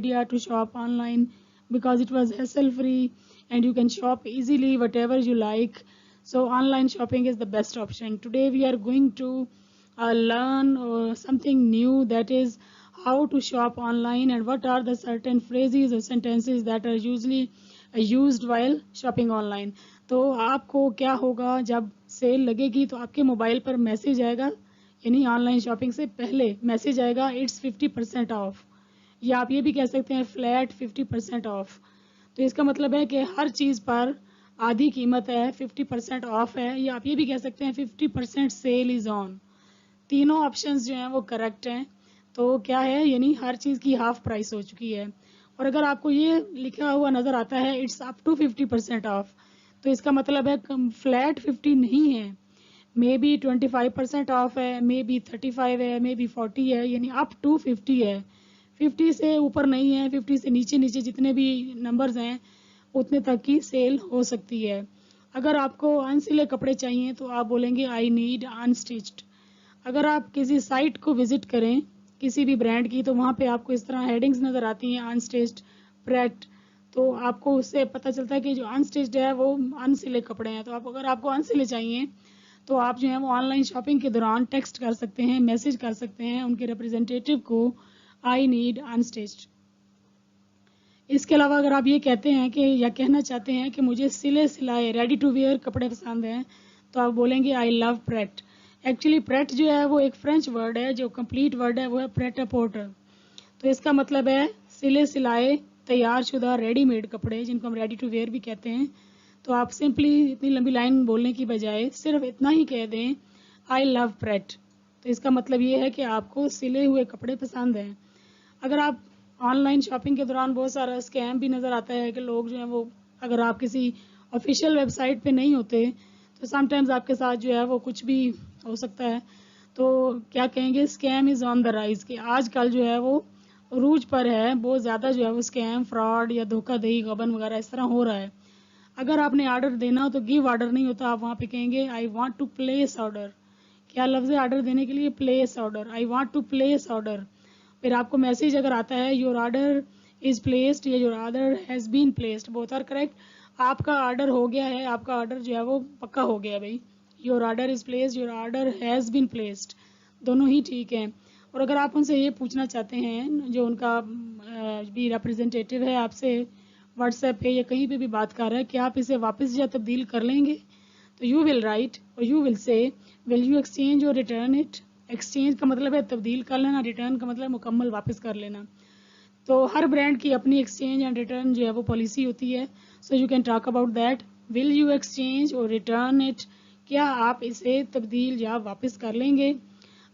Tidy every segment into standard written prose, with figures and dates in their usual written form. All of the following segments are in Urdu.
idea to shop online because it was hassle free and you can shop easily whatever you like. So online shopping is the best option. Today we are going to learn something new, that is how to shop online and what are the certain phrases or sentences that are usually used while shopping online. تو آپ کو کیا ہوگا جب سیل لگے گی تو آپ کے موبائل پر میسیج آئے گا, یعنی آن لائن شاپنگ سے پہلے میسیج آئے گا اٹس 50% آف, یا آپ یہ بھی کہہ سکتے ہیں فلیٹ 50% آف. تو اس کا مطلب ہے کہ ہر چیز پر آدھی قیمت ہے, 50% آف ہے, یا آپ یہ بھی کہہ سکتے ہیں 50% سیل از آن. تینوں آپشنز جو ہیں وہ کریکٹ ہیں. تو کیا ہے, یعنی ہر چیز کی ہاف پرائس ہو چکی ہے. اور اگر آپ کو یہ لکھا ہوا نظر آتا ہے اٹس اپ ٹو 50% آف, تو اس کا مطلب ہے فلیٹ 50 نہیں ہے, مے بی 25% آف ہے, مے بی 35 ہے, مے بی 40 ہے, یعنی اپ ٹو 50 ہے. 50 سے اوپر نہیں ہے, 50 سے نیچے نیچے جتنے بھی نمبرز ہیں اتنے تک کی سیل ہو سکتی ہے. اگر آپ کو انسلے کپڑے چاہیے تو آپ بولیں گے آئی نیڈ انسٹچڈ. اگر آپ کسی سائٹ کو وزٹ کریں کسی بھی برانڈ کی تو وہاں پہ آپ کو اس طرح ہیڈنگز نظر آتی ہیں انسٹچڈ, پریٹ, تو آپ کو اس سے پتہ چلتا ہے کہ جو انسٹچڈ ہے وہ انسلے کپڑے ہیں. تو اگر آپ کو انسلے چاہیے تو آپ جو ہیں وہ آن لائن شاپنگ کے دوران ٹیکسٹ کر سکتے ہیں, میسج کر سکتے ہیں ان کے ریپرزینٹیٹیو کو آئی نیڈ انسٹچڈ. اس کے علاوہ اگر آپ یہ کہتے ہیں کہ یا کہنا چاہتے ہیں کہ مجھے سلے سلائے ریڈی ٹو ویئر کپڑے پسند ہیں تو آپ بولیں گے آئی لو پریٹ. ایکچولی پریٹ جو ہے وہ ایک فرینچ ورڈ ہے, جو کمپلیٹ ورڈ ہے وہ ہے پریٹ اے پورٹر. تو اس کا مطلب ہے سلے سلائے تیار شدہ ریڈی میڈ کپڑے, جن کو ہم ریڈی ٹو ویئر بھی کہتے ہیں. تو آپ سمپلی اتنی لمبی لائن بولنے کی بجائے صرف اتنا ہی کہہ دیں آئی لو پریٹ. تو اس کا مطلب یہ ہے کہ آپ کو سلے ہوئے کپڑے پسند ہیں. اگر آپ آن لائن شاپنگ کے دوران بہت سارا اسکیم بھی نظر آتا ہے کہ لوگ جو ہیں وہ, اگر آپ کسی آفیشیل ویب سائٹ پہ نہیں ہوتے تو سم ٹائمز آپ کے ساتھ جو ہے وہ کچھ بھی ہو سکتا ہے. تو کیا کہیں گے, scheme is on the rise, کہ آج کل جو ہے وہ عروج پر ہے, بہت زیادہ جو ہے وہ اسکیم, فراڈ یا دھوکہ دہی, غبن وغیرہ اس طرح ہو رہا ہے. اگر آپ نے آرڈر دینا ہو تو گیو آرڈر نہیں ہوتا, آپ وہاں پہ کہیں گے I want to place order. کیا لفظ ہے آرڈر دینے کے لیے؟ Place order, I want to place order. پھر آپ کو میسیج اگر آتا ہے یور آرڈر از پلیسڈ یا your order has been placed, both are correct. آپ کا آرڈر ہو گیا ہے, آپ کا آرڈر جو ہے وہ پکا ہو گیا بھائی. Your order is placed, your order has been placed, دونوں ہی ٹھیک ہیں. اور اگر آپ ان سے یہ پوچھنا چاہتے ہیں, جو ان کا بھی ریپرزینٹیٹیو ہے آپ سے واٹس ایپ پہ یا کہیں پہ بھی بات کر رہا ہے کہ آپ اسے واپس یا تبدیل کر لیں گے, تو یو ول رائٹ اور یو ول سے ول یو ایکسچینج اور ریٹرن اٹ. ایکسچینج کا مطلب ہے تبدیل کر لینا, ریٹرن کا مطلب مکمل واپس کر لینا. تو ہر برانڈ کی اپنی ایکسچینج اینڈ ریٹرن جو ہے وہ پالیسی ہوتی ہے. So you can talk about that. Will you exchange اور ریٹرن اٹ, کیا آپ اسے تبدیل یا واپس کر لیں گے.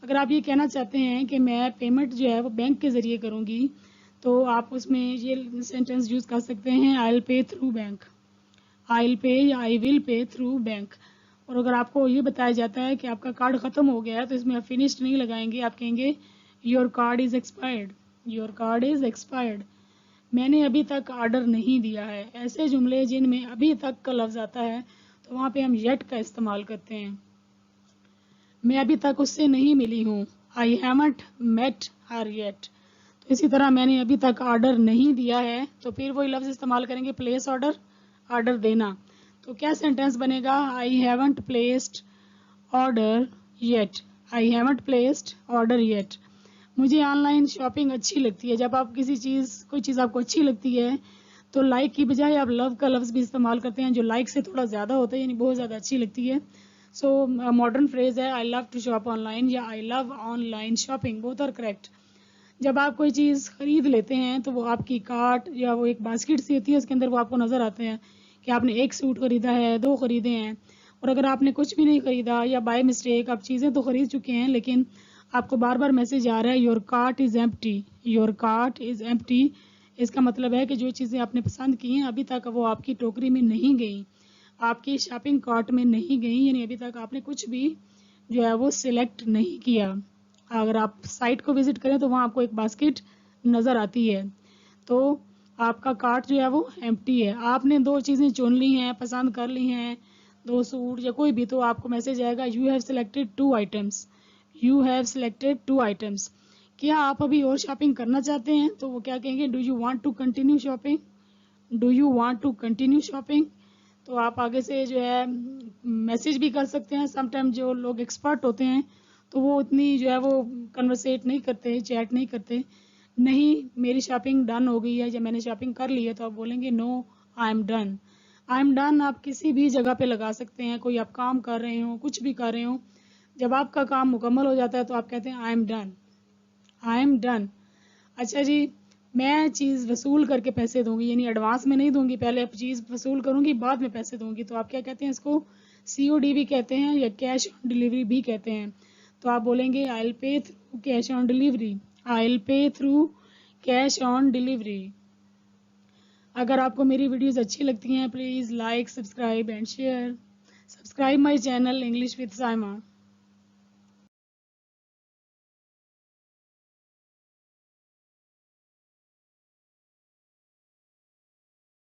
اگر آپ یہ کہنا چاہتے ہیں کہ میں پیمنٹ جو ہے وہ بینک کے ذریعے کروں گی تو آپ اس میں یہ سینٹینس یوز کر سکتے ہیں آئی will pay through bank, I will پے یا آئی ول پے تھرو بینک. اور اگر آپ کو یہ بتایا جاتا ہے کہ آپ کا کارڈ ختم ہو گیا ہے تو اس میں آپ فنشڈ نہیں لگائیں گے, آپ کہیں گے your card is expired, your card is expired. میں نے ابھی تک آرڈر نہیں دیا ہے. ایسے جملے جن میں ابھی تک کا لفظ آتا ہے تو وہاں پہ ہم یٹ کا استعمال کرتے ہیں. میں ابھی تک اس سے نہیں ملی ہوں, I haven't met her yet. تو اسی طرح میں نے ابھی تک آرڈر نہیں دیا ہے تو پھر وہی لفظ استعمال کریں گے پلیس آرڈر, آرڈر دینا. تو کیا سینٹینس بنے گا, I haven't placed order yet, I haven't placed order yet. مجھے آن لائن شاپنگ اچھی لگتی ہے. جب آپ کسی چیز کوئی چیز آپ کو اچھی لگتی ہے تو لائک کی بجائے آپ لو کا لفظ بھی استعمال کرتے ہیں, جو لائک سے تھوڑا زیادہ ہوتا ہے, یعنی بہت زیادہ اچھی لگتی ہے. سو ماڈرن فریز ہے I love to shop online یا I love online shopping, both are correct. جب آپ کوئی چیز خرید لیتے ہیں تو وہ آپ کی کارٹ یا وہ ایک باسکٹ سی ہوتی ہے, اس کے اندر وہ آپ کو نظر آتے ہیں کہ آپ نے ایک سوٹ خریدا ہے, 2 خریدے ہیں. اور اگر آپ نے کچھ بھی نہیں خریدا یا بائی مسٹیک آپ چیزیں تو خرید چکے ہیں لیکن آپ کو بار بار میسج آ رہا ہے your cart is empty, your cart is empty. اس کا مطلب ہے کہ جو چیزیں آپ نے پسند کی ہیں ابھی تک وہ آپ کی ٹوکری میں نہیں گئیں, آپ کی شاپنگ کارٹ میں نہیں گئیں, یعنی ابھی تک آپ نے کچھ بھی جو ہے وہ سلیکٹ نہیں کیا. اگر آپ سائٹ کو وزٹ کریں تو وہاں آپ کو ایک باسکٹ نظر آتی ہے تو آپ کا کارٹ جو ہے وہ ایمپٹی ہے. آپ نے 2 چیزیں چن لی ہیں, پسند کر لی ہیں, 2 سوٹ یا کوئی بھی, تو آپ کو میسج آئے گا you have selected 2 items, you have selected 2 items. کیا آپ ابھی اور شاپنگ کرنا چاہتے ہیں؟ تو وہ کیا کہیں گے, do you want to continue shopping, do you want to continue shopping. تو آپ آگے سے جو ہے میسج بھی کر سکتے ہیں. سم ٹائم جو لوگ ایکسپرٹ ہوتے ہیں تو وہ اتنی جو ہے وہ کنورسیٹ نہیں کرتے, چیٹ نہیں کرتے. نہیں, میری شاپنگ ڈن ہو گئی ہے یا میں نے شاپنگ کر لی ہے, تو آپ بولیں گے no I am done. I am done آپ کسی بھی جگہ پہ لگا سکتے ہیں. کوئی آپ کام کر رہے ہوں, کچھ بھی کر رہے ہوں, جب آپ کا کام مکمل ہو جاتا ہے تو آپ کہتے ہیں آئی am done, I am done. اچھا جی, میں چیز وصول کر کے پیسے دوں گی, یعنی ایڈوانس میں نہیں دوں گی, پہلے چیز وصول کروں گی بعد میں پیسے دوں گی, تو آپ کیا کہتے ہیں اس کو, COD بھی کہتے ہیں یا کیش آن ڈلیوری بھی کہتے ہیں. تو آپ بولیں گے I will pay through cash on delivery, I will pay through cash on delivery. اگر آپ کو میری ویڈیوز اچھی لگتی ہیں please like, subscribe and share. Subscribe my channel English with Saima.